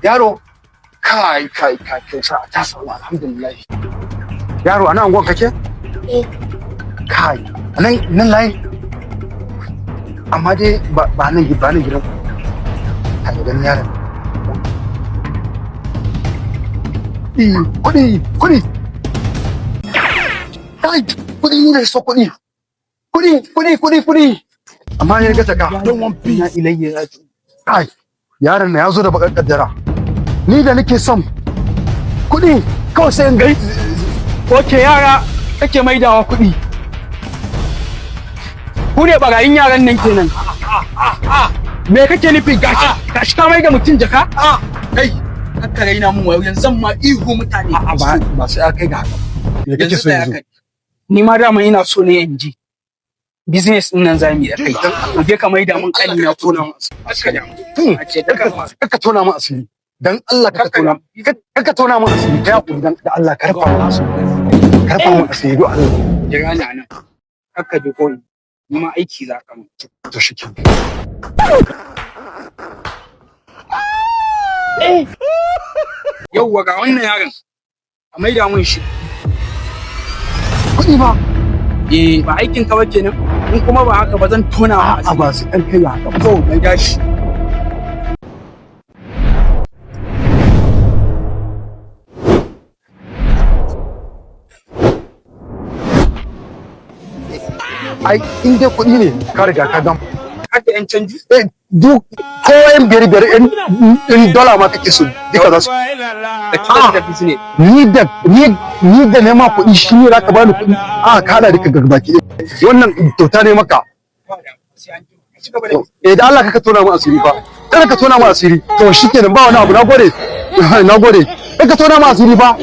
yaro kai sa ta samu alhamdulillah yaro anan angon kake kai nan layi amma dai ba nan gidan ka gidan yaron kudi kai kudi ne so kudi amma ne ga taka don wan bi na ilayya kai yaron na yazo da bakar kaddara ni da nake son kudi kawai sai in ga oke yara kake maidawa kudi ku ne barayin yaran nan kenan me kake nufi gashi ka mai da mutum jaka kai haka raina mun wayo yanzu ma ihu mutane ba sai kai ga haka me kake so yanzu ni ma dama ina so ne in ji business din nan zamu yi kai je ka maida mun kani na tona ka tona mu asiri dan Allah ka tona mu asiri kai hakuri dan Allah ka rufa mu asiri do Allah jira ni anan haka je ko ni ma aiki za ka mu to shike yauwa ga wannan yaron a maida mun shi kuɗi ba ba aikin ka bace nan in kuma ba haka ba zan tona a ba su ɗan kai haka to mai gashi ai in dai kuɗi ne ka riga ka gama haka yan canji duk kowayen biyar in dola ma kake so duka za su ni da nema kuɗi shi ne za ka bani kuɗi ka hada duka garbaki wannan kyauta ne maka da Allah ka tona mu asiri fa kada ka tona mu asiri to shikenan ba wani abu nagode ka tona mu asiri fa